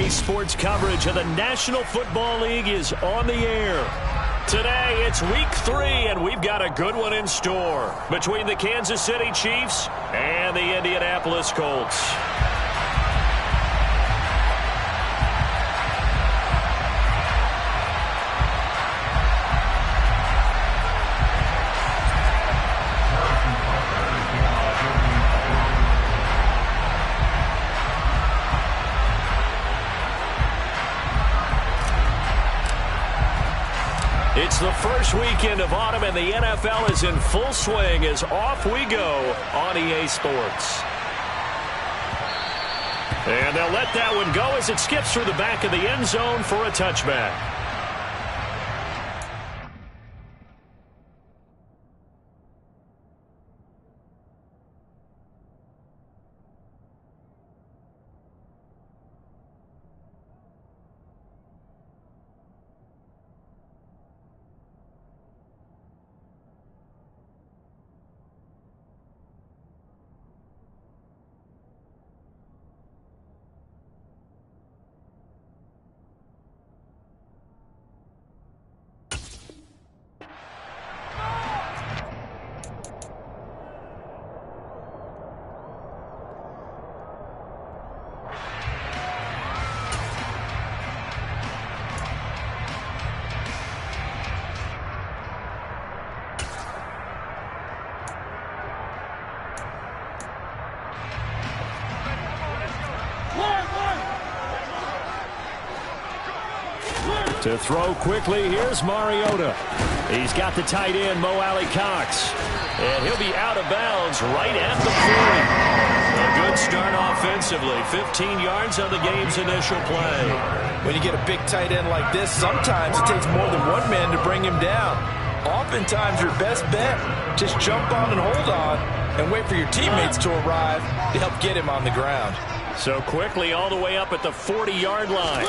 EA Sports coverage of the National Football League is on the air. Today, it's Week 3, and we've got a good one in store between the Kansas City Chiefs and the Indianapolis Colts. It's the first weekend of autumn, and the NFL is in full swing as off we go on EA Sports. And they'll let that one go as it skips through the back of the end zone for a touchback. To throw quickly, here's Mariota. He's got the tight end, Mo Alley-Cox. And he'll be out of bounds right at the 40. A good start offensively. 15 yards on the game's initial play. When you get a big tight end like this, sometimes it takes more than one man to bring him down. Oftentimes, your best bet, just jump on and hold on and wait for your teammates to arrive to help get him on the ground. So quickly all the way up at the 40-yard line.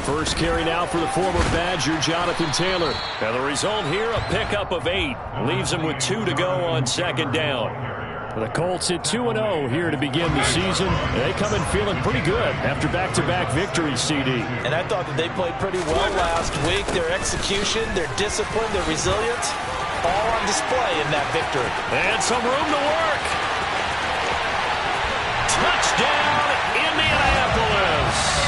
First carry now for the former Badger, Jonathan Taylor. And the result here, a pickup of 8. Leaves him with 2 to go on second down. The Colts at 2-0 here to begin the season. They come in feeling pretty good after back-to-back victories, CD. And I thought that they played pretty well last week. Their execution, their discipline, their resilience, all on display in that victory. And some room to work. Touchdown, Indianapolis.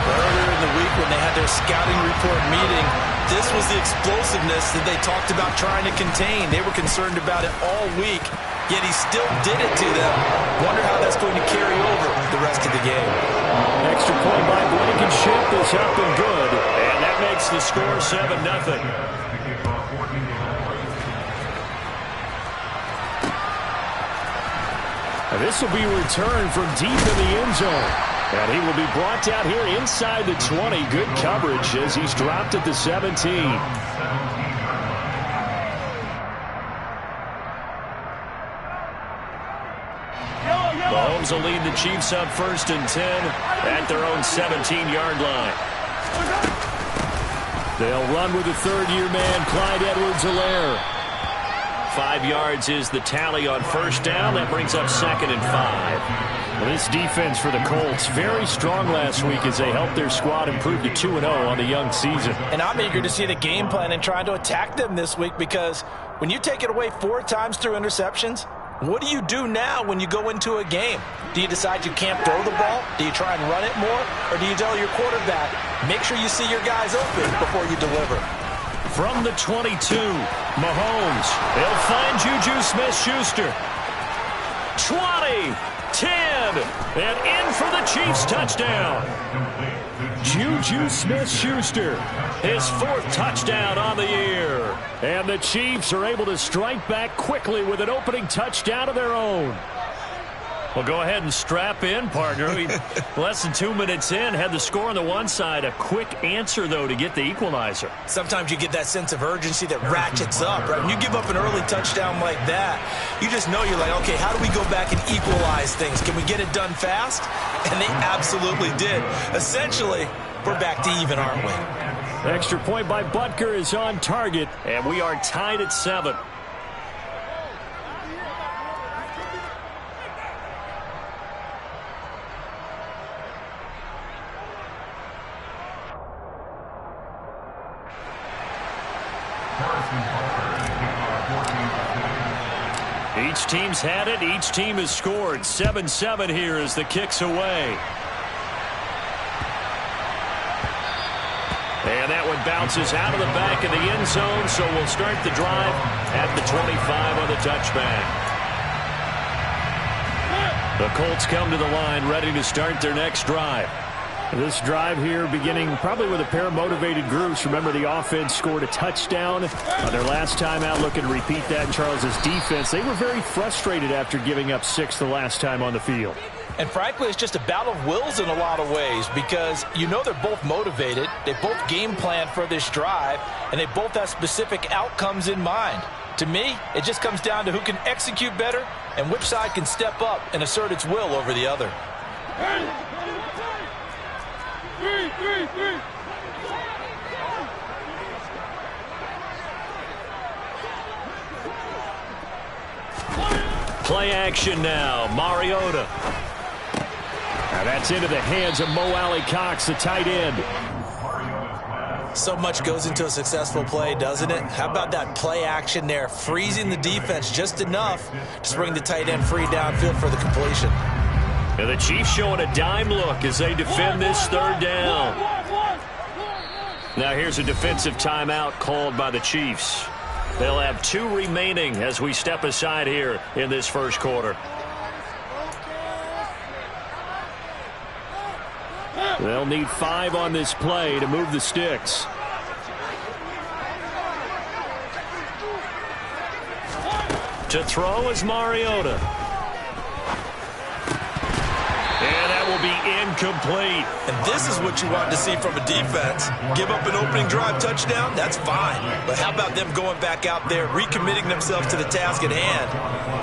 Earlier in the week when they had their scouting report meeting, this was the explosiveness that they talked about trying to contain. They were concerned about it all week, yet he still did it to them. Wonder how that's going to carry over the rest of the game. Extra point by Blankenship is up and good, and that makes the score 7-0. This will be returned from deep in the end zone. And he will be brought down here inside the 20. Good coverage as he's dropped at the 17. Mahomes will lead the Chiefs up 1st and 10 at their own 17-yard line. They'll run with the third-year man, Clyde Edwards-Helaire. 5 yards is the tally on first down. That brings up 2nd and 5. Well, this defense for the Colts, very strong last week as they helped their squad improve to 2-0 on the young season. And I'm eager to see the game plan and trying to attack them this week, because when you take it away 4 times through interceptions, what do you do now when you go into a game? Do you decide you can't throw the ball? Do you try and run it more? Or do you tell your quarterback, make sure you see your guys open before you deliver? From the 22, Mahomes. They'll find Juju Smith-Schuster. 20, 10, and in for the Chiefs touchdown. Juju Smith-Schuster, his 4th touchdown on the year. And the Chiefs are able to strike back quickly with an opening touchdown of their own. Well, go ahead and strap in, partner. Less than 2 minutes in, had the score on the one side. A quick answer, though, to get the equalizer. Sometimes you get that sense of urgency that ratchets up, right? When you give up an early touchdown like that, you just know you're like, okay, how do we go back and equalize things? Can we get it done fast? And they absolutely did. Essentially, we're back to even, aren't we? Extra point by Butker is on target, and we are tied at 7. Each team's had it. Each team has scored. 7-7 here as the kick's away. And that one bounces out of the back of the end zone, so we'll start the drive at the 25 on the touchback. The Colts come to the line ready to start their next drive. This drive here beginning probably with a pair of motivated groups. Remember, the offense scored a touchdown on their last time out, looking to repeat that in Charles's defense. They were very frustrated after giving up 6 the last time on the field. And frankly, it's just a battle of wills in a lot of ways because you know they're both motivated. They both game plan for this drive, and they both have specific outcomes in mind. To me, it just comes down to who can execute better and which side can step up and assert its will over the other. Play action now. Mariota. Now that's into the hands of Mo Alley-Cox, the tight end. So much goes into a successful play, doesn't it? How about that play action there, freezing the defense just enough to bring the tight end free downfield for the completion. And the Chiefs showing a dime look as they defend this third down. Now here's a defensive timeout called by the Chiefs. They'll have 2 remaining as we step aside here in this first quarter. They'll need 5 on this play to move the sticks. To throw is Mariota. And that will be incomplete. And this is what you want to see from a defense. Give up an opening drive touchdown, that's fine. But how about them going back out there, recommitting themselves to the task at hand,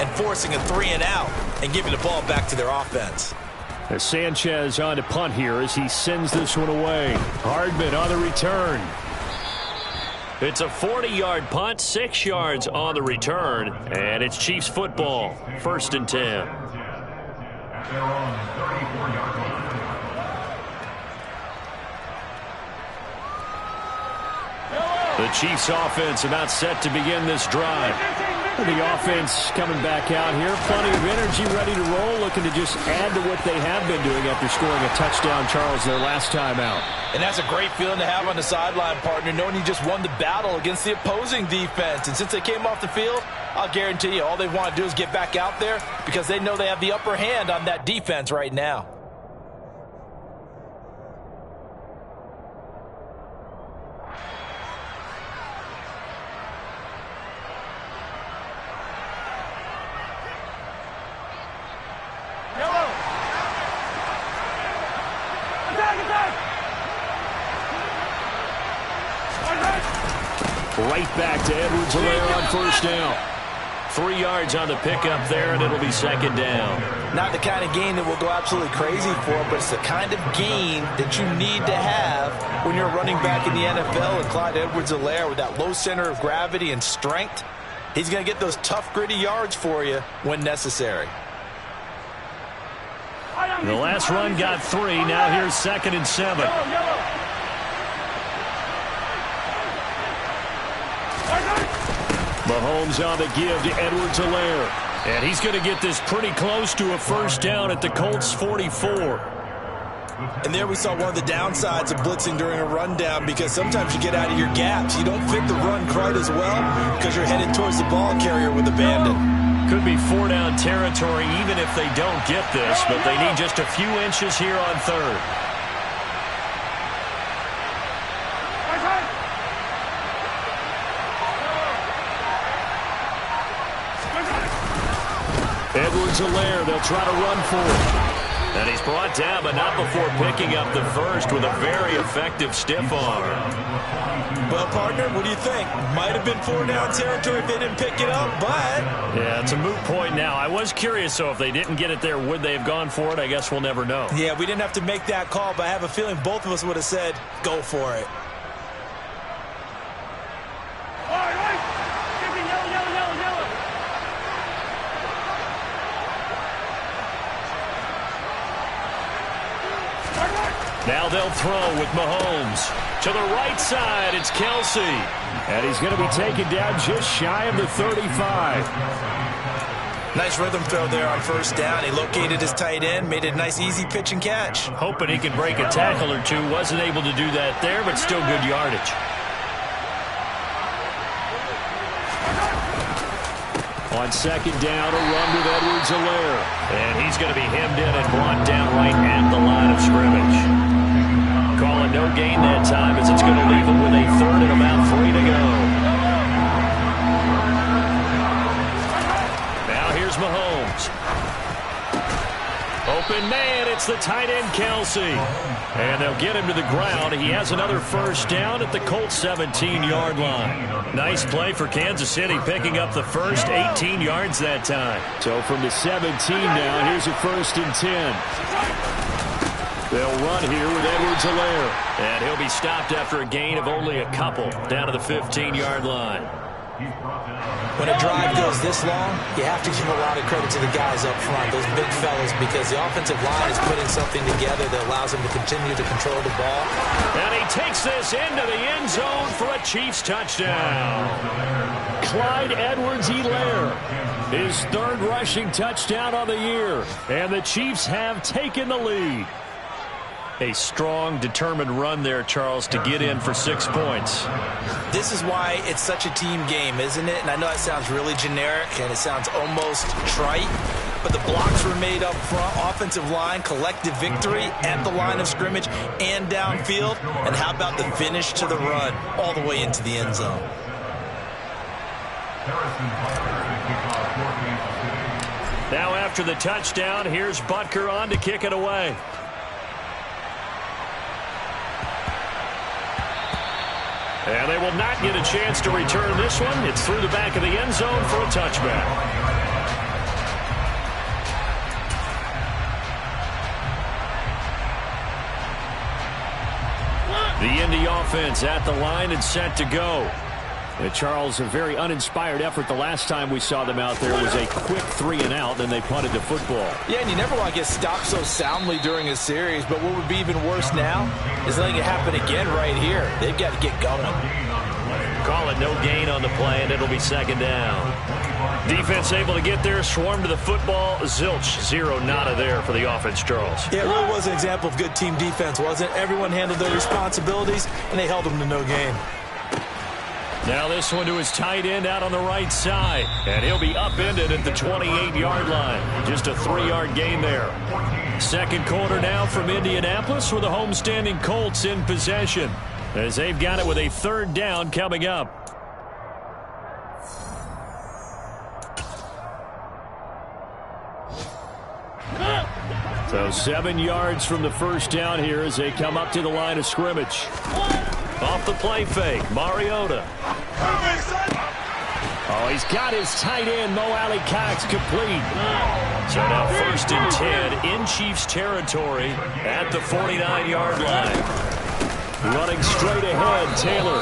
and forcing a 3-and-out and giving the ball back to their offense. As Sanchez on to punt here as he sends this one away. Hardman on the return. It's a 40-yard punt, 6 yards on the return, and it's Chiefs football, 1st and 10. The Chiefs offense about set to begin this drive. The offense coming back out here. Plenty of energy, ready to roll, looking to just add to what they have been doing after scoring a touchdown, Charles, their last time out. And that's a great feeling to have on the sideline, partner, knowing you just won the battle against the opposing defense. And since they came off the field, I'll guarantee you all they want to do is get back out there because they know they have the upper hand on that defense right now. Right back to Edwards-Helaire on first down. 3 yards on the pickup there, and it'll be 2nd down. Not the kind of gain that will go absolutely crazy for, but it's the kind of gain that you need to have when you're running back in the NFL. And Clyde Edwards-Helaire, with that low center of gravity and strength, he's going to get those tough, gritty yards for you when necessary. The last run got 3. Now here's 2nd and 7. Mahomes on the give to Edwards-Helaire. And he's going to get this pretty close to a first down at the Colts 44. And there we saw one of the downsides of blitzing during a rundown because sometimes you get out of your gaps. You don't fit the run quite as well because you're headed towards the ball carrier with abandon. Could be 4-down territory even if they don't get this, but they need just a few inches here on 3rd. Edwards-Helaire, they'll try to run for it. And he's brought down, but not before picking up the first with a very effective stiff arm. Well, partner, what do you think? Might have been 4-down territory if they didn't pick it up, but... Yeah, it's a moot point now. I was curious, so if they didn't get it there, would they have gone for it? I guess we'll never know. Yeah, we didn't have to make that call, but I have a feeling both of us would have said, go for it. Now they'll throw with Mahomes. To the right side, it's Kelsey. And he's going to be taken down just shy of the 35. Nice rhythm throw there on first down. He located his tight end, made it a nice easy pitch and catch. Hoping he could break a tackle or two. Wasn't able to do that there, but still good yardage. On second down, a run with Edwards-Helaire. And he's going to be hemmed in and brought down right at the line of scrimmage. Calling no gain that time as it's going to leave him with a third and about 3 to go. Now here's Mahomes. Open man, it's the tight end Kelsey. And they'll get him to the ground. He has another first down at the Colts 17-yard line. Nice play for Kansas City, picking up the first 18 yards that time. So from the 17 now, here's a 1st and 10. They'll run here with Edwards-Helaire. And he'll be stopped after a gain of only a couple down to the 15-yard line. When a drive goes this long, you have to give a lot of credit to the guys up front, those big fellas, because the offensive line is putting something together that allows them to continue to control the ball. And he takes this into the end zone for a Chiefs touchdown. Clyde Edwards-Helaire, his 3rd rushing touchdown on the year. And the Chiefs have taken the lead. A strong, determined run there, Charles, to get in for 6 points. This is why it's such a team game, isn't it? And I know that sounds really generic and it sounds almost trite, but the blocks were made up front, offensive line, collective victory at the line of scrimmage and downfield. And how about the finish to the run all the way into the end zone? Now after the touchdown, here's Butker on to kick it away. And they will not get a chance to return this one. It's through the back of the end zone for a touchback. The Indy offense at the line and set to go. Charles, a very uninspired effort. The last time we saw them out there was a quick 3-and-out, then they punted the football. Yeah, and you never want to get stopped so soundly during a series, but what would be even worse now is letting it happen again right here. They've got to get going. Call it no gain on the play, and it'll be 2nd down. Defense able to get there, swarm to the football. Zilch, 0 nada there for the offense, Charles. Yeah, it really was an example of good team defense, wasn't it? Everyone handled their responsibilities, and they held them to no gain. Now this one to his tight end out on the right side. And he'll be upended at the 28-yard line. Just a 3-yard gain there. Second quarter now from Indianapolis with the homestanding Colts in possession, as they've got it with a 3rd down coming up. So 7 yards from the first down here as they come up to the line of scrimmage. Off the play fake, Mariota. Oh, he's got his tight end, Mo Alley-Cox, complete. So now 1st and 10 in Chiefs territory at the 49-yard line. Running straight ahead, Taylor.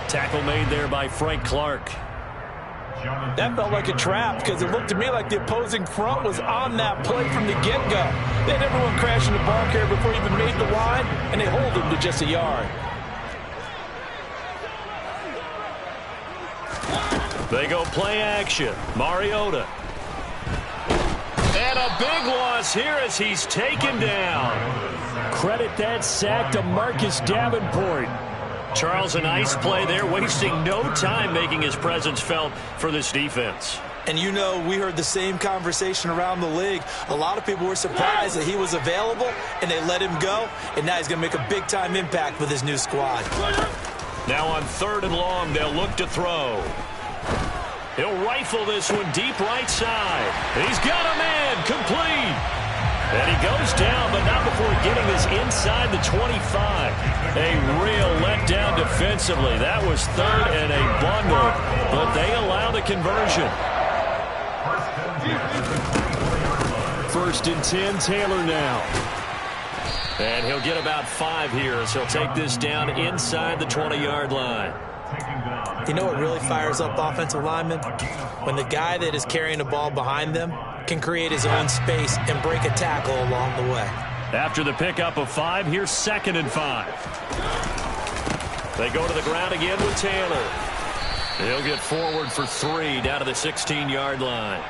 Tackle made there by Frank Clark. That felt like a trap because it looked to me like the opposing front was on that play from the get-go. They had everyone crashing the ball carrier before he even made the line, and they hold him to just a yard. They go play action. Mariota. And a big loss here as he's taken down. Credit that sack to Marcus Davenport. Charles, a nice play there, wasting no time making his presence felt for this defense. And you know, we heard the same conversation around the league. A lot of people were surprised that he was available, and they let him go. And now he's going to make a big-time impact with his new squad. Now on 3rd and long, they'll look to throw. He'll rifle this one deep right side. He's got a man, complete. And he goes down, but not before getting this inside the 25. A real letdown defensively. That was 3rd and a bundle, but they allow the conversion. 1st and 10, Taylor now. And he'll get about 5 here as he'll take this down inside the 20-yard line. You know what really fires up offensive linemen? When the guy that is carrying the ball behind them can create his own space and break a tackle along the way. After the pickup of 5, here's 2nd and 5. They go to the ground again with Taylor. He'll get forward for 3 down to the 16-yard line.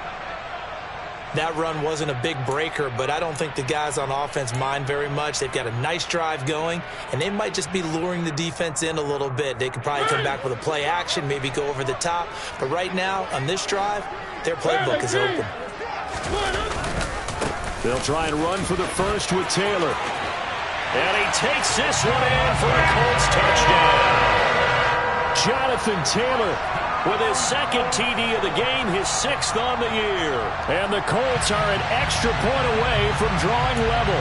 That run wasn't a big breaker, but I don't think the guys on offense mind very much. They've got a nice drive going, and they might just be luring the defense in a little bit. They could probably come back with a play action, maybe go over the top. But right now, on this drive, their playbook is open. They'll try and run for the first with Taylor. And he takes this one in for a Colts touchdown. Jonathan Taylor with his second TD of the game, his 6th on the year. And the Colts are an extra point away from drawing level.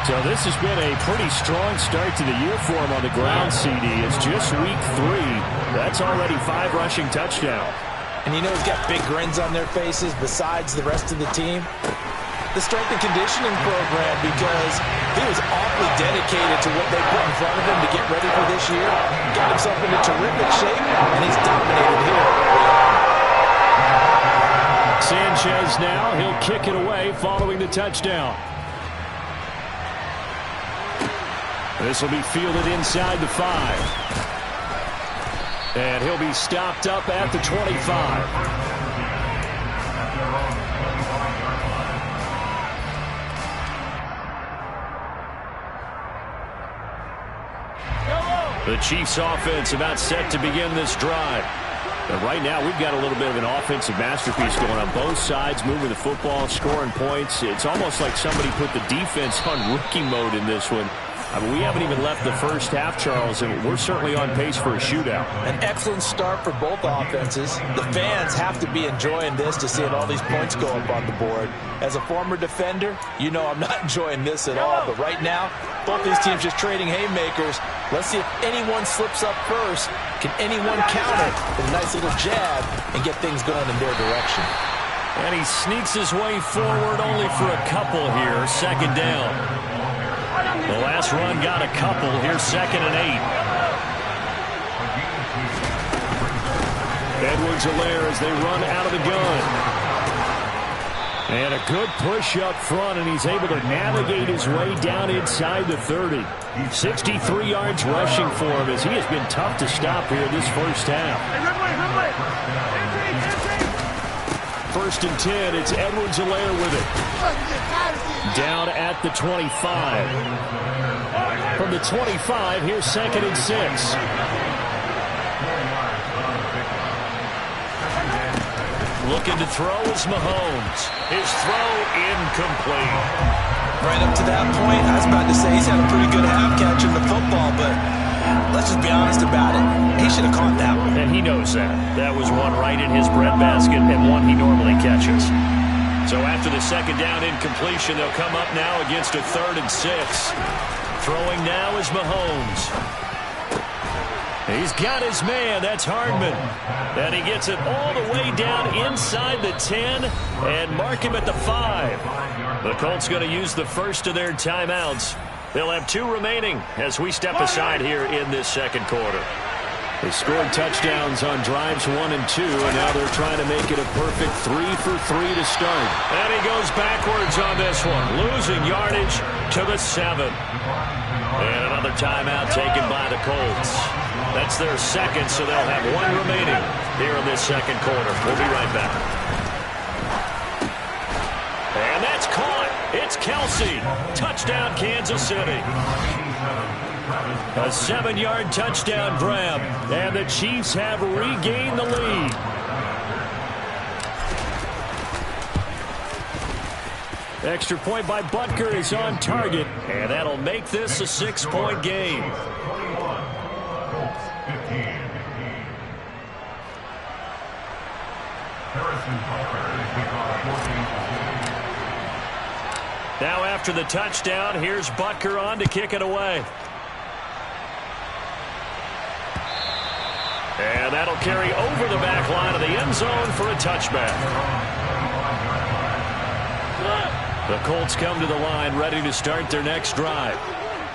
So this has been a pretty strong start to the year for him on the ground, CD. It's just week 3. That's already 5 rushing touchdowns. And you know he's got big grins on their faces besides the rest of the team. The strength and conditioning program, because he was awfully dedicated to what they put in front of him to get ready for this year. Got himself into terrific shape, and he's dominated here. Sanchez now, he'll kick it away following the touchdown. This will be fielded inside the 5. And he'll be stopped up at the 25. The Chiefs offense about set to begin this drive. And right now we've got a little bit of an offensive masterpiece going on both sides, moving the football, scoring points. It's almost like somebody put the defense on rookie mode in this one. I mean, we haven't even left the first half, Charles, and we're certainly on pace for a shootout. An excellent start for both offenses. The fans have to be enjoying this to seeing all these points go up on the board. As a former defender, you know I'm not enjoying this at all. But right now, both these teams just trading haymakers. Let's see if anyone slips up first. Can anyone counter with a nice little jab and get things going in their direction? And he sneaks his way forward only for a couple here. 2nd down. The last run got a couple. Here's 2nd and 8. Edwards-Helaire as they run out of the gun. And a good push up front, and he's able to navigate his way down inside the 30. 63 yards rushing for him as he has been tough to stop here this first half. 1st and 10, it's Edwards-Helaire with it. Down at the 25. From the 25, here's 2nd and 6. Looking to throw is Mahomes. His throw incomplete. Right up to that point, I was about to say he's had a pretty good half catching the football, but let's just be honest about it. He should have caught that one. And he knows that. That was one right in his breadbasket and one he normally catches. So after the 2nd down incompletion, they'll come up now against a 3rd and 6. Throwing now is Mahomes. He's got his man. That's Hardman. And he gets it all the way down inside the 10 and mark him at the 5. The Colts going to use the first of their timeouts. They'll have 2 remaining as we step aside here in this 2nd quarter. They scored touchdowns on drives 1 and 2, and now they're trying to make it a perfect 3 for 3 to start. And he goes backwards on this one, losing yardage to the 7. And another timeout taken by the Colts. That's their 2nd, so they'll have 1 remaining here in this 2nd quarter. We'll be right back. And that's caught. It's Kelsey. Touchdown, Kansas City. A 7-yard touchdown grab, and the Chiefs have regained the lead. Extra point by Butker is on target, and that'll make this a 6-point game. Now after the touchdown, here's Butker on to kick it away. And that'll carry over the back line of the end zone for a touchback. The Colts come to the line ready to start their next drive.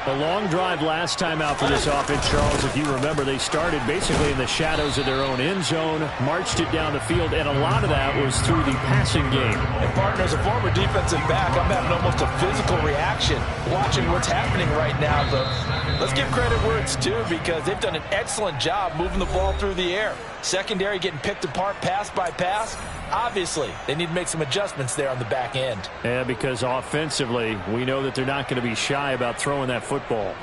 A long drive last time out for this offense, Charles. If you remember, they started basically in the shadows of their own end zone, marched it down the field, and a lot of that was through the passing game. And partner, as a former defensive back, I'm having almost a physical reaction watching what's happening right now. But let's give credit where it's due, because they've done an excellent job moving the ball through the air. Secondary getting picked apart pass by pass. Obviously, they need to make some adjustments there on the back end. Yeah, because offensively, we know that they're not going to be shy about throwing that football.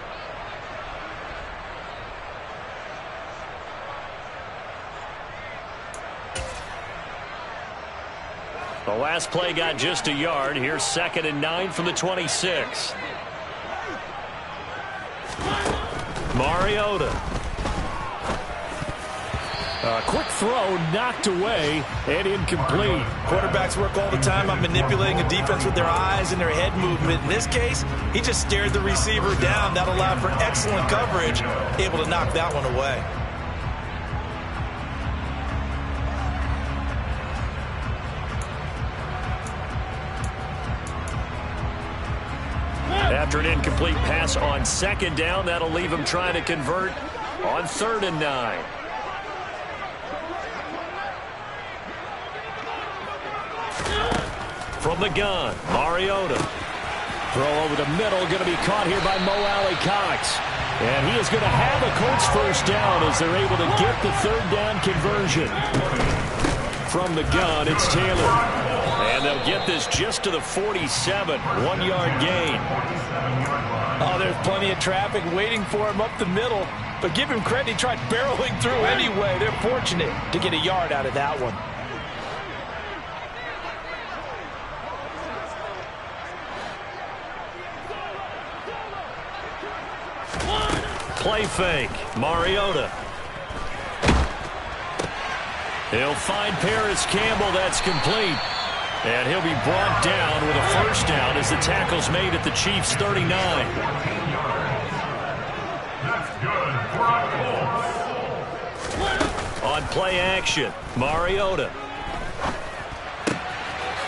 The last play got just a yard. Here's 2nd and 9 from the 26. Mariota. A quick throw knocked away and incomplete. Quarterbacks work all the time on manipulating a defense with their eyes and their head movement. In this case, he just stared the receiver down. That allowed for excellent coverage, able to knock that one away. After an incomplete pass on 2nd down, that'll leave him trying to convert on 3rd and 9. From the gun, Mariota. Throw over the middle, going to be caught here by Mo Alley-Cox. And he is going to have a Colts first down as they're able to get the 3rd down conversion. From the gun, it's Taylor. And they'll get this just to the 47, 1-yard gain. Oh, there's plenty of traffic waiting for him up the middle. But give him credit, he tried barreling through anyway. They're fortunate to get a yard out of that one. Play fake, Mariota. He'll find Paris Campbell. That's complete. And he'll be brought down with a first down as the tackle's made at the Chiefs' 39. On play action, Mariota.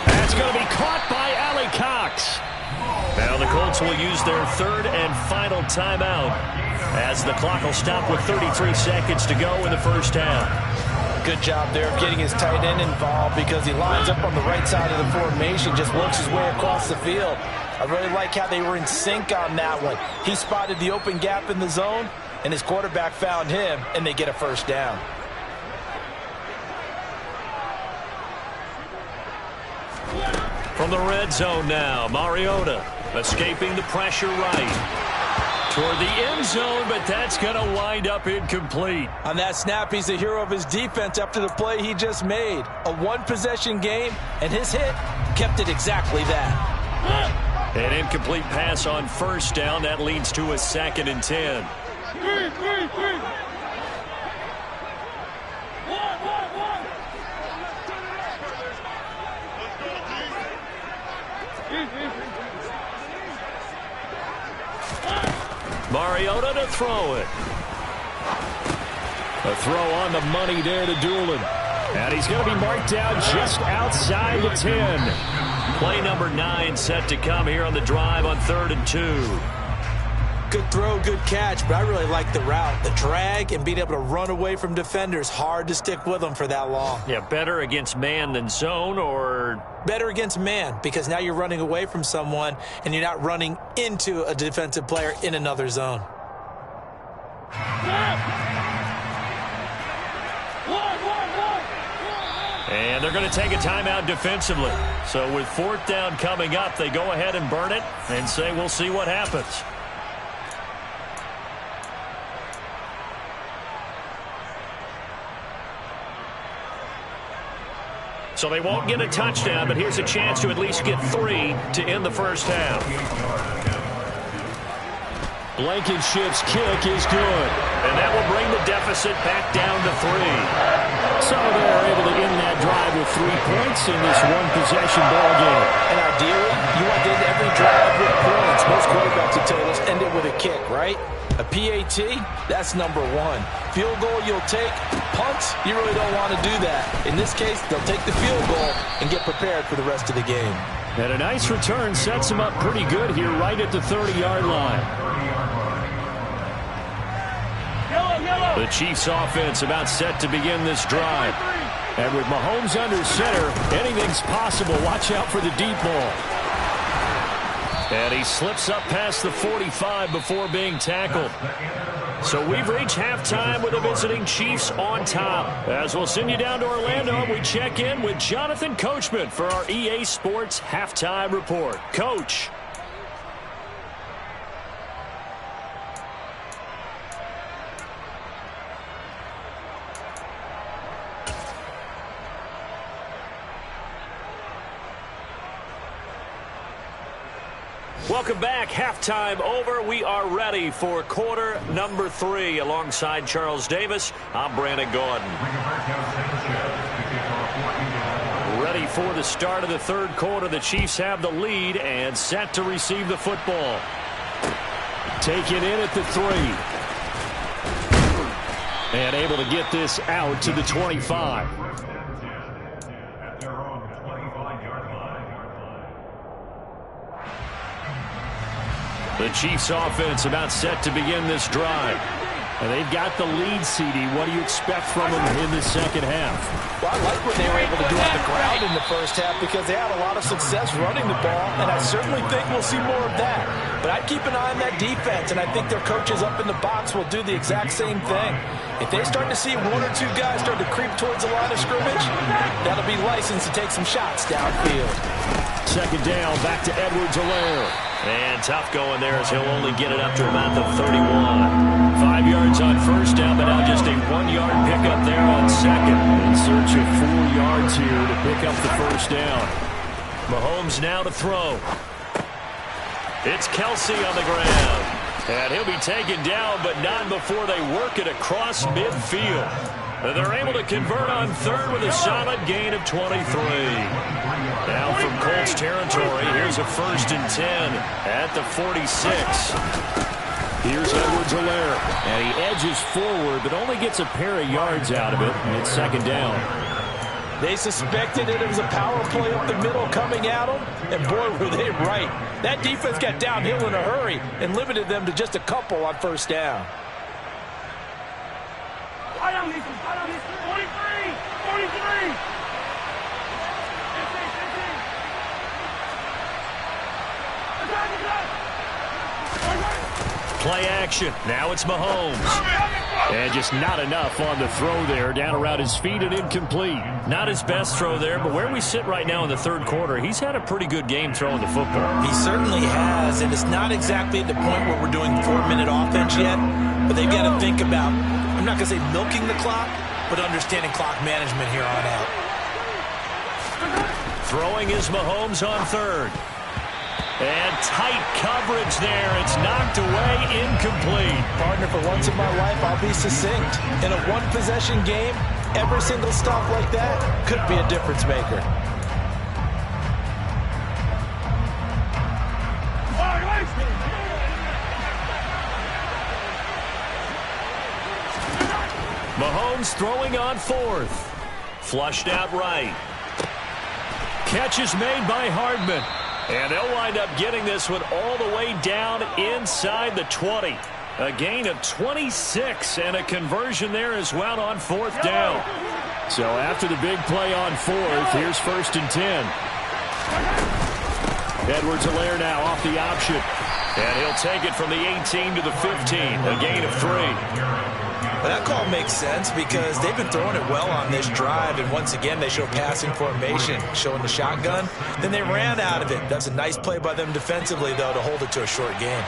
That's going to be caught by Alley-Cox. Now the Colts will use their 3rd and final timeout as the clock will stop with 33 seconds to go in the first half. Good job there of getting his tight end involved because he lines up on the right side of the formation, just works his way across the field. I really like how they were in sync on that one. He spotted the open gap in the zone, and his quarterback found him, and they get a first down. From the red zone now, Mariota escaping the pressure right. Toward the end zone, but that's going to wind up incomplete. On that snap, he's the hero of his defense after the play he just made. A one-possession game, and his hit kept it exactly that. An incomplete pass on first down. That leads to a 2nd and 10. Mariota to throw it. A throw on the money there to Doolin. And he's going to be marked down just outside the 10. Play number 9 set to come here on the drive on 3rd and 2. Good throw, good catch, but I really like the route. The drag and being able to run away from defenders. Hard to stick with them for that long. Yeah, better against man than zone, or better against man, because now you're running away from someone and you're not running into a defensive player in another zone. And they're going to take a timeout defensively. So with 4th down coming up, they go ahead and burn it and say we'll see what happens. So they won't get a touchdown, but here's a chance to at least get 3 to end the first half. Blankenship's kick is good. And that will bring the deficit back down to 3. So they're able to end that drive with 3 points in this one-possession ball game. And ideally, you want to end every drive with points. Most quarterbacks will tell us end it with a kick, right? A PAT, that's number 1. Field goal you'll take. Punts, you really don't want to do that. In this case, they'll take the field goal and get prepared for the rest of the game. And a nice return sets them up pretty good here right at the 30-yard line. The Chiefs offense about set to begin this drive. And with Mahomes under center, anything's possible. Watch out for the deep ball. And he slips up past the 45 before being tackled. So we've reached halftime with the visiting Chiefs on top. As we'll send you down to Orlando, we check in with Jonathan Coachman for our EA Sports Halftime Report. Coach. Welcome back. Halftime over. We are ready for quarter number 3. Alongside Charles Davis, I'm Brandon Gordon. Ready for the start of the third quarter. The Chiefs have the lead and set to receive the football. Taken in at the 3. And able to get this out to the 25. The Chiefs offense about set to begin this drive. And they've got the lead, CD. What do you expect from them in the second half? Well, I like what they were able to do on the ground in the first half because they had a lot of success running the ball, and I certainly think we'll see more of that. But I'd keep an eye on that defense, and I think their coaches up in the box will do the exact same thing. If they start to see 1 or 2 guys start to creep towards the line of scrimmage, that'll be licensed to take some shots downfield. Second down, back to Edwards-Helaire. And tough going there as he'll only get it up to about the 31. 5 yards on first down, but now just a 1-yard pickup there on second. In search of 4 yards here to pick up the first down. Mahomes now to throw. It's Kelsey on the ground. And he'll be taken down, but not before they work it across midfield. They're able to convert on third with a solid gain of 23. Now from Colts territory, here's a 1st and 10 at the 46. Here's Edwards-Helaire, and he edges forward, but only gets a pair of yards out of it. And it's second down. They suspected it was a power play up the middle coming at them, and boy, were they right. That defense got downhill in a hurry and limited them to just a couple on first down. 43, 43. Play action. Now it's Mahomes. And just not enough on the throw there. Down around his feet and incomplete. Not his best throw there, but where we sit right now in the third quarter, he's had a pretty good game throwing the football. He certainly has, and it's not exactly at the point where we're doing 4-minute offense yet, but they've got to think about, I'm not going to say milking the clock, but understanding clock management here on out. Throwing is Mahomes on third. And tight coverage there. It's knocked away, incomplete. Partner, for once in my life, I'll be succinct. In a one-possession game, every single stop like that could be a difference maker. Mahomes throwing on fourth. Flushed out right. Catch is made by Hardman. And they'll wind up getting this one all the way down inside the 20. A gain of 26 and a conversion there as well on fourth down. So after the big play on fourth, here's 1st and 10. Edwards-Helaire now off the option. And he'll take it from the 18 to the 15. A gain of 3. Well, that call makes sense because they've been throwing it well on this drive, and once again they show passing formation, showing the shotgun. Then they ran out of it. That's a nice play by them defensively, though, to hold it to a short game.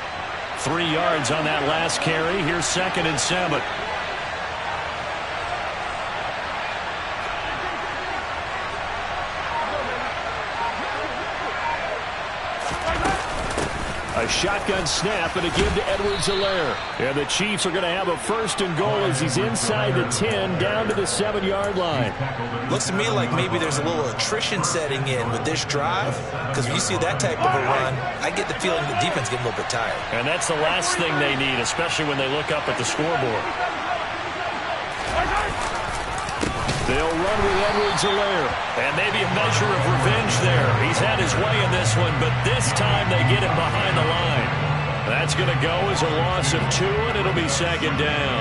3 yards on that last carry. Here's 2nd and 7. A shotgun snap and a give to Edwards-Helaire. And the Chiefs are going to have a 1st and goal as he's inside the 10 down to the 7-yard line. Looks to me like maybe there's a little attrition setting in with this drive, because when you see that type of a run, I get the feeling the defense getting a little bit tired. And that's the last thing they need, especially when they look up at the scoreboard. They'll run with Edwards-Helaire. And maybe a measure of revenge there. He's had his way in this one, but this time they get him behind the line. That's going to go as a loss of 2, and it'll be 2nd down.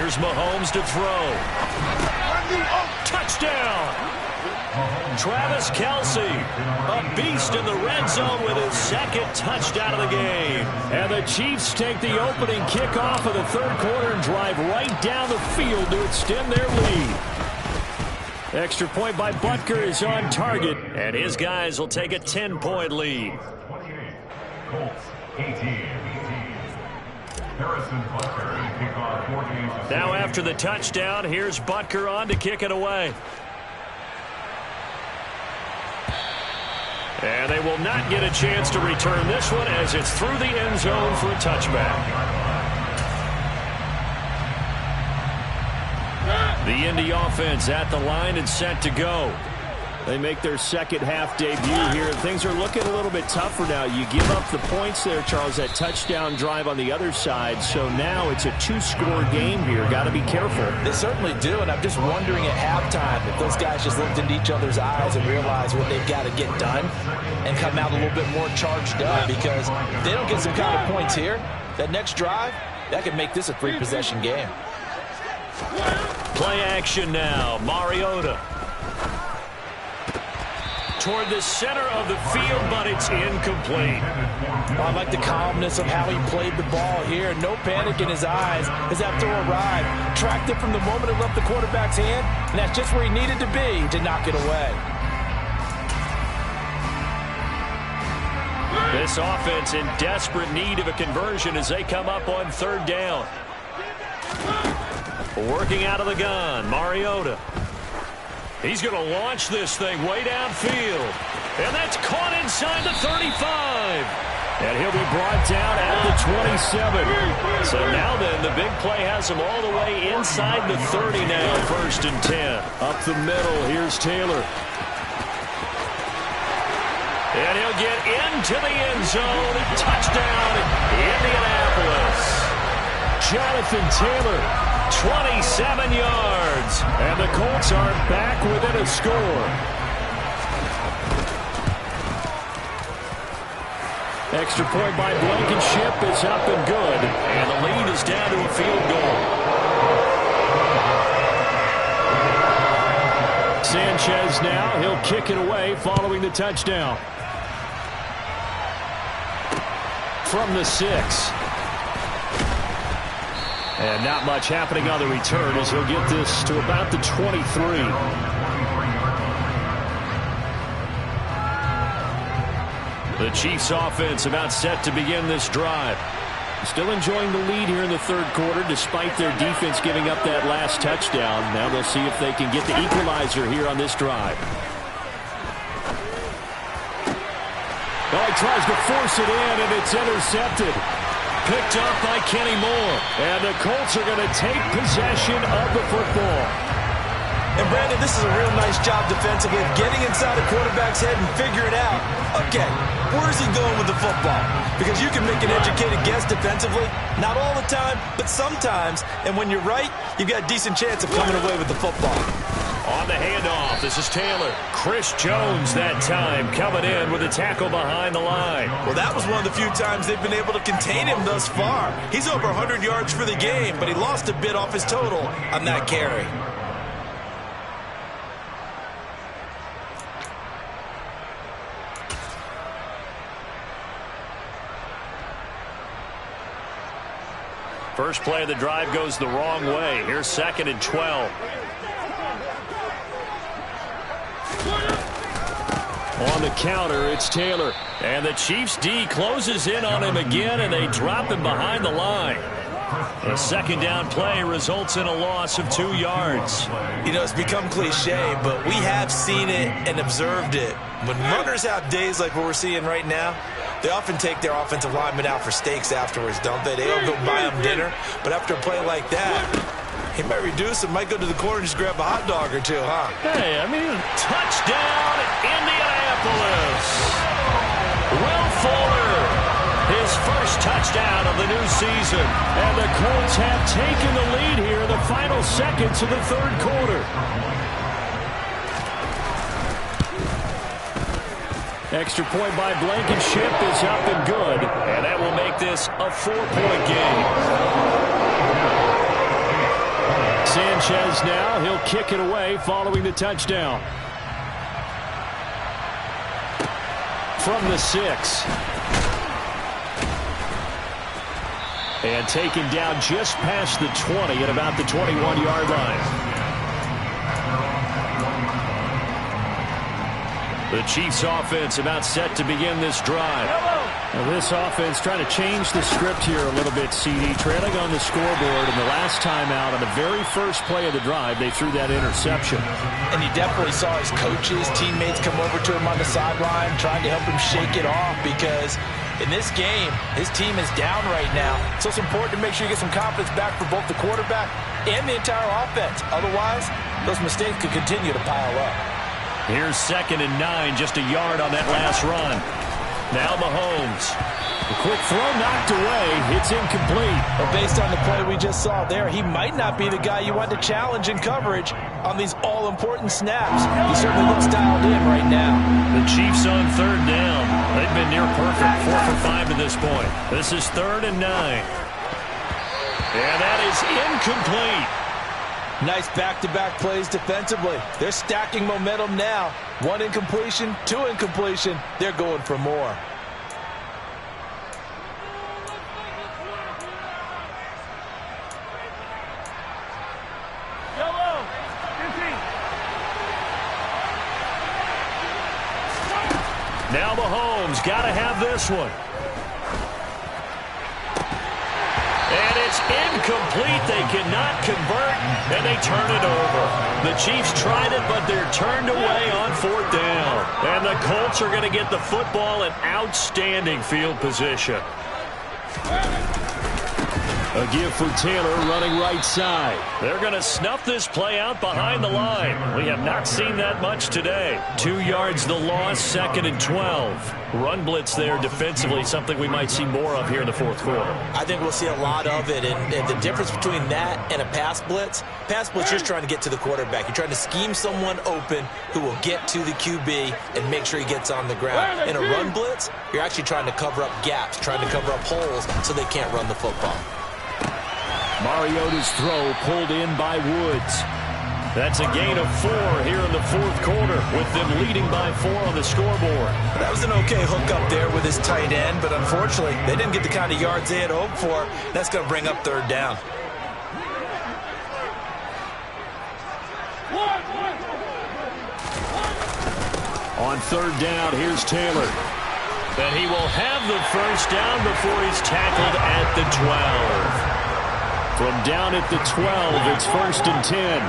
Here's Mahomes to throw. Touchdown! Travis Kelce, a beast in the red zone with his second touchdown of the game. And the Chiefs take the opening kickoff of the third quarter and drive right down the field to extend their lead. Extra point by Butker is on target, and his guys will take a 10-point lead. Colts 18. Harrison Butker kick off 4 games. Now after the touchdown, here's Butker on to kick it away. And they will not get a chance to return this one as it's through the end zone for a touchback. The Indy offense at the line and set to go. They make their second half debut here. Things are looking a little bit tougher now. You give up the points there, Charles, that touchdown drive on the other side. So now it's a 2-score game here. Got to be careful. They certainly do, and I'm just wondering at halftime if those guys just looked into each other's eyes and realized what they've got to get done and come out a little bit more charged up, because if they don't get some kind of points here, that next drive, that could make this a 3-possession game. Play action now. Mariota toward the center of the field, but it's incomplete. I like the calmness of how he played the ball here. No panic in his eyes as that throw arrived. Tracked it from the moment it left the quarterback's hand, and that's just where he needed to be to knock it away. This offense in desperate need of a conversion as they come up on third down. Working out of the gun, Mariota. He's going to launch this thing way downfield. And that's caught inside the 35. And he'll be brought down at the 27. So now then, the big play has him all the way inside the 30 now, 1st and 10. Up the middle, here's Taylor. And he'll get into the end zone. Touchdown, Indianapolis. Jonathan Taylor, 27 yards. And the Colts are back within a score. Extra point by Blankenship is up and good. And the lead is down to a field goal. Sanchez now, he'll kick it away following the touchdown. From the 6. And not much happening on the return as he'll get this to about the 23. The Chiefs offense about set to begin this drive. Still enjoying the lead here in the third quarter despite their defense giving up that last touchdown. Now they'll see if they can get the equalizer here on this drive. Oh, he tries to force it in, and it's intercepted. Picked up by Kenny Moore. And the Colts are going to take possession of the football. And, Brandon, this is a real nice job defensively of getting inside the quarterback's head and figuring out, okay, where's he going with the football? Because you can make an educated guess defensively. Not all the time, but sometimes. And when you're right, you've got a decent chance of coming away with the football. On the handoff, this is Taylor. Chris Jones that time coming in with a tackle behind the line. Well, that was one of the few times they've been able to contain him thus far. He's over 100 yards for the game, but he lost a bit off his total on that carry. First play of the drive goes the wrong way. Here's 2nd and 12. On the counter, it's Taylor. And the Chiefs D closes in on him again, and they drop him behind the line. A second down play results in a loss of 2 yards. You know, it's become cliche, but we have seen it and observed it. When runners have days like what we're seeing right now, they often take their offensive linemen out for steaks afterwards, don't they? They all go buy them dinner, but after a play like that, he might reduce and might go to the corner and just grab a hot dog or two, huh? Hey, I mean, touchdown, Indianapolis. Will Fuller, his first touchdown of the new season. And the Colts have taken the lead here in the final seconds of the third quarter. Extra point by Blankenship is up and good. And that will make this a 4-point game. Sanchez now. He'll kick it away following the touchdown. From the 6. And taken down just past the 20 at about the 21-yard line. The Chiefs offense about set to begin this drive. Now this offense trying to change the script here a little bit, CD. Trailing on the scoreboard, and the last time out on the very first play of the drive, they threw that interception. And you definitely saw his coaches, teammates come over to him on the sideline, trying to help him shake it off, because in this game, his team is down right now. So it's important to make sure you get some confidence back for both the quarterback and the entire offense. Otherwise, those mistakes could continue to pile up. Here's 2nd and 9, just a yard on that last run. Now Mahomes. A quick throw knocked away. It's incomplete. Well, based on the play we just saw there, he might not be the guy you want to challenge in coverage on these all-important snaps. He certainly looks dialed in right now. The Chiefs on 3rd down. They've been near perfect, 4 for 5 to this point. This is 3rd and 9. And that is incomplete. Nice back-to-back plays defensively. They're stacking momentum now. 1 incompletion, 2 incompletion. They're going for more. Now Mahomes got to have this one. And it's incomplete. They cannot convert, and they turn it over. The Chiefs tried it, but they're turned away on 4th down. And the Colts are going to get the football in outstanding field position. A give for Taylor running right side. They're going to snuff this play out behind the line. We have not seen that much today. 2 yards the loss, 2nd and 12. Run blitz there defensively, something we might see more of here in the 4th quarter. I think we'll see a lot of it, and the difference between that and a pass blitz, you're just trying to get to the quarterback. You're trying to scheme someone open who will get to the QB and make sure he gets on the ground. In a run blitz, you're actually trying to cover up gaps, trying to cover up holes so they can't run the football. Mariota's throw pulled in by Woods. That's a gain of 4 here in the 4th quarter, with them leading by 4 on the scoreboard. That was an okay hook up there with his tight end, but unfortunately, they didn't get the kind of yards they had hoped for. That's going to bring up 3rd down. On 3rd down, here's Taylor. And he will have the first down before he's tackled at the 12. From down at the 12, it's 1st and 10.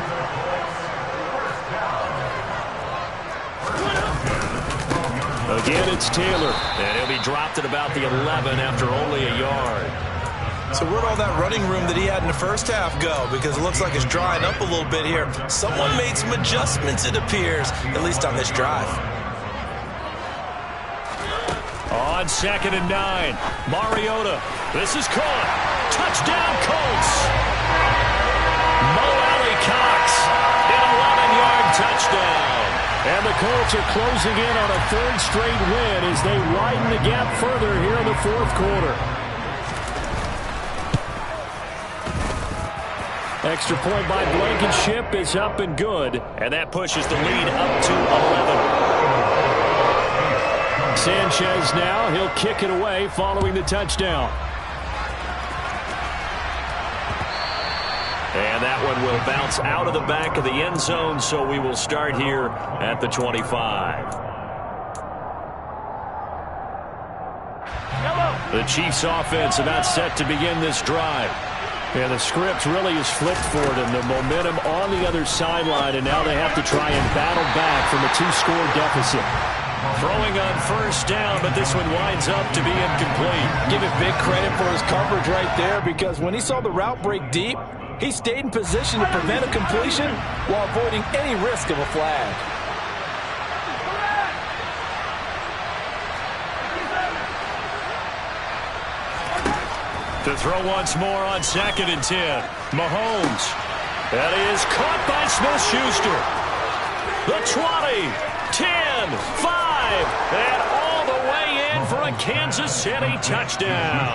Again, it's Taylor. And he'll be dropped at about the 11 after only a yard. So where'd all that running room that he had in the first half go? Because it looks like it's drying up a little bit here. Someone made some adjustments, it appears, at least on this drive. On 2nd and 9, Mariota. This is caught. Touchdown, Colts. Mo Alley-Cox, an 11-yard touchdown. And the Colts are closing in on a 3rd straight win as they widen the gap further here in the 4th quarter. Extra point by Blankenship is up and good. And that pushes the lead up to 11. Sanchez now. He'll kick it away following the touchdown. And that one will bounce out of the back of the end zone, so we will start here at the 25. The Chiefs offense about set to begin this drive. And the script really is flipped for them. The momentum on the other sideline, and now they have to try and battle back from a 2-score deficit. Throwing on 1st down, but this one winds up to be incomplete. Give it big credit for his coverage right there, because when he saw the route break deep, he stayed in position to prevent a completion while avoiding any risk of a flag. To throw once more on 2nd and 10. Mahomes. That is caught by Smith-Schuster. The 20, 10, 5, and all the way in for a Kansas City touchdown.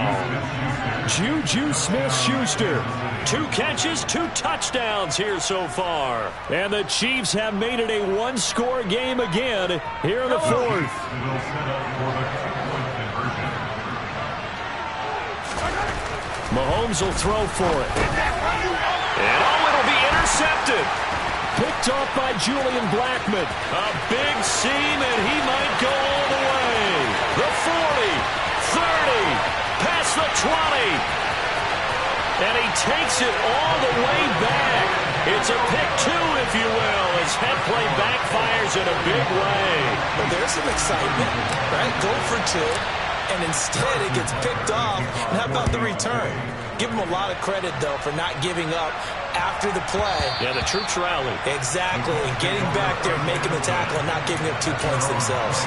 Juju Smith-Schuster. 2 catches, 2 touchdowns here so far. And the Chiefs have made it a one-score game again here in the fourth. Mahomes will throw for it. And it'll be intercepted. Picked off by Julian Blackmon. A big seam, and he might go all the way. The 40, 30, past the 20. And he takes it all the way back. It's a pick 2, if you will, as head play backfires in a big way. Well, there's some excitement, right? Go for 2, and instead it gets picked off. And how about the return? Give him a lot of credit, though, for not giving up after the play. Yeah, the troops rally. Exactly. And getting back there, making the tackle, and not giving up 2 points themselves.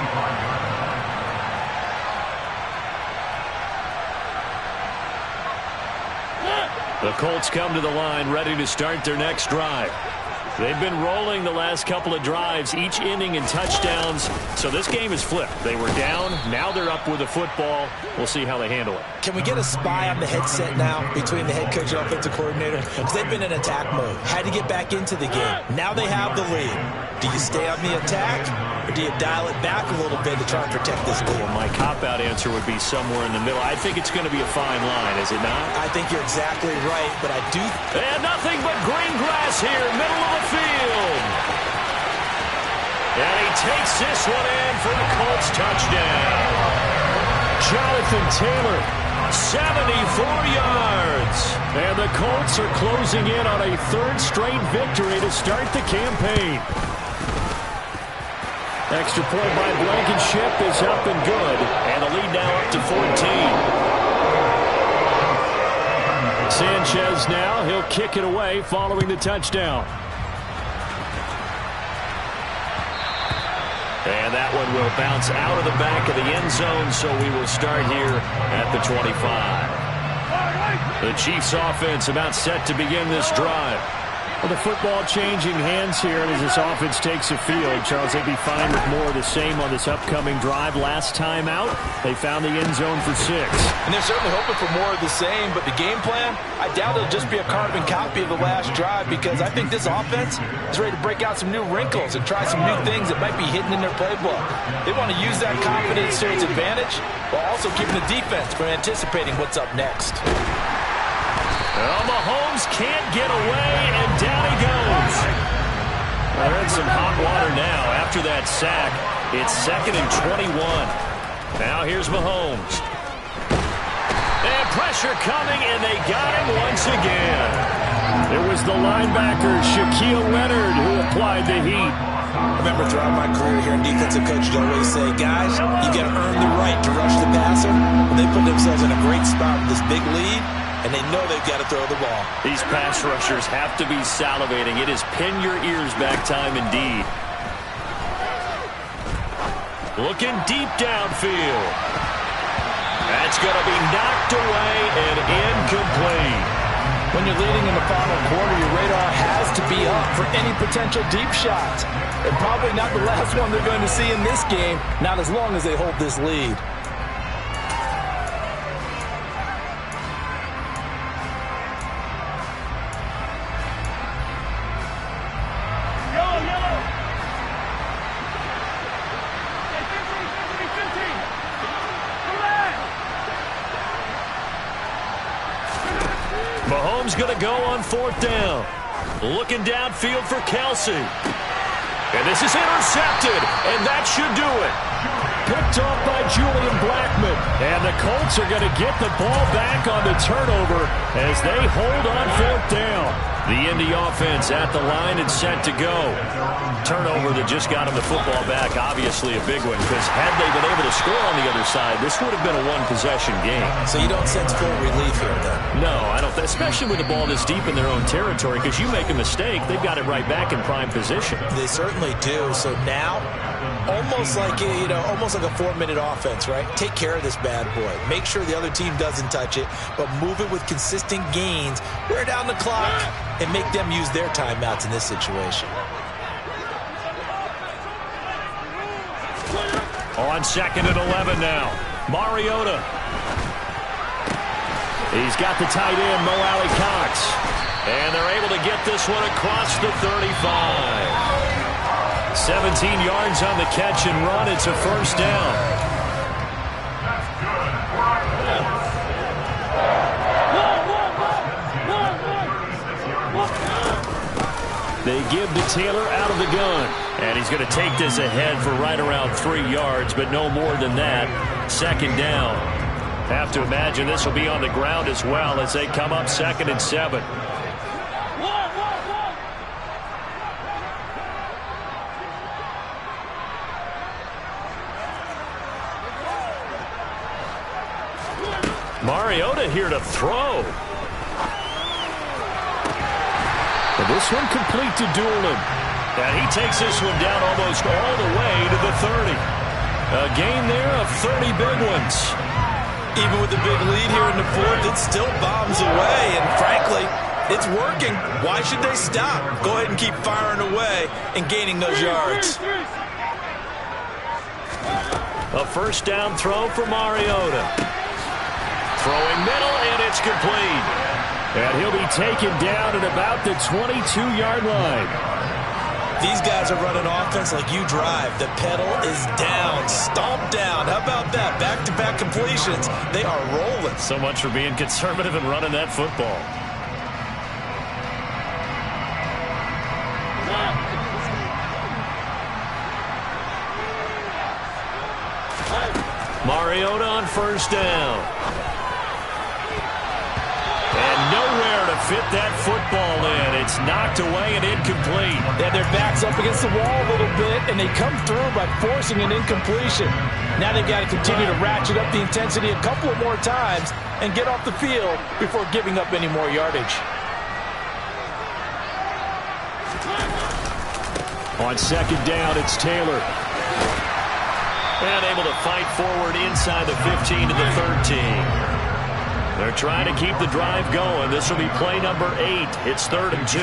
The Colts come to the line ready to start their next drive. They've been rolling the last couple of drives, each inning in touchdowns. So this game is flipped. They were down. Now they're up with the football. We'll see how they handle it. Can we get a spy on the headset now between the head coach and offensive coordinator? Because they've been in attack mode. Had to get back into the game. Now they have the lead. Do you stay on the attack, or do you dial it back a little bit to try and protect this lead? Well, my cop-out answer would be somewhere in the middle. I think it's going to be a fine line, is it not? I think you're exactly right, but I do... And nothing but green grass here, middle of the field. And he takes this one in for a Colts touchdown. Jonathan Taylor, 74 yards. And the Colts are closing in on a 3rd straight victory to start the campaign. Extra point by Blankenship is up and good. And the lead now up to 14. Sanchez now, he'll kick it away following the touchdown. And that one will bounce out of the back of the end zone, so we will start here at the 25. The Chiefs offense about set to begin this drive. Well, the football changing hands here as this offense takes the field. Charles, they'd be fine with more of the same on this upcoming drive. Last time out, they found the end zone for 6. And they're certainly hoping for more of the same, but the game plan, I doubt it'll just be a carbon copy of the last drive, because I think this offense is ready to break out some new wrinkles and try some new things that might be hidden in their playbook. They want to use that confidence to its advantage while also keeping the defense from anticipating what's up next. Well, Mahomes can't get away, and down he goes. They're in some hot water now after that sack. It's 2nd and 21. Now here's Mahomes. And pressure coming, and they got him once again. It was the linebacker, Shaquille Leonard, who applied the heat. I remember throughout my career here in defensive coach, you always say, guys, you got to earn the right to rush the passer. Well, they put themselves in a great spot with this big lead, and they know they've got to throw the ball. These pass rushers have to be salivating. It is pin your ears back time indeed. Looking deep downfield. That's going to be knocked away and incomplete. When you're leading in the final quarter, your radar has to be up for any potential deep shots. And probably not the last one they're going to see in this game, not as long as they hold this lead. Mahomes going to go on 4th down. Looking downfield for Kelsey. And this is intercepted, and that should do it. Picked off by Julian Blackmon. And the Colts are going to get the ball back on the turnover as they hold on 4th down. The Indy offense at the line and set to go. Turnover that just got him the football back, obviously a big one, because had they been able to score on the other side, this would have been a one-possession game. So you don't sense full relief here, then? No, I don't, especially with the ball this deep in their own territory, because you make a mistake, they've got it right back in prime position. They certainly do. So now, almost like a 4-minute offense, right? Take care of this bad boy. Make sure the other team doesn't touch it, but move it with consistent gains. Wear down the clock and make them use their timeouts in this situation. On 2nd and 11 now. Mariota. He's got the tight end, Mo Alley-Cox. And they're able to get this one across the 35. 17 yards on the catch and run. It's a first down. They give to Taylor out of the gun. And he's going to take this ahead for right around 3 yards, but no more than that. 2nd down. Have to imagine this will be on the ground as well as they come up 2nd and 7. Mariota here to throw. And this one complete to Doolin. And he takes this one down almost all the way to the 30. A gain there of 30 big ones. Even with the big lead here in the 4th, it still bombs away. And frankly, it's working. Why should they stop? Go ahead and keep firing away and gaining those yards. A first down throw for Mariota. Throwing middle, and it's complete. And he'll be taken down at about the 22-yard line. These guys are running offense like you drive. The pedal is down, stomped down. How about that? Back-to-back completions. They are rolling. So much for being conservative and running that football. Mariota on first down. And nowhere to fit that football in. It's knocked away and incomplete. Yeah, their back's up against the wall a little bit, and they come through by forcing an incompletion. Now they've got to continue to ratchet up the intensity a couple of more times and get off the field before giving up any more yardage. On 2nd down, it's Taylor. And able to fight forward inside the 15 to the 13. They're trying to keep the drive going. This will be play number 8. It's 3rd and 2.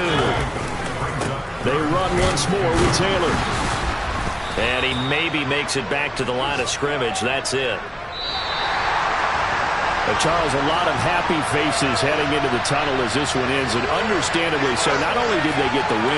They run once more with Taylor. And he maybe makes it back to the line of scrimmage. That's it. Charles, a lot of happy faces heading into the tunnel as this one ends, and understandably so. Not only did they get the win,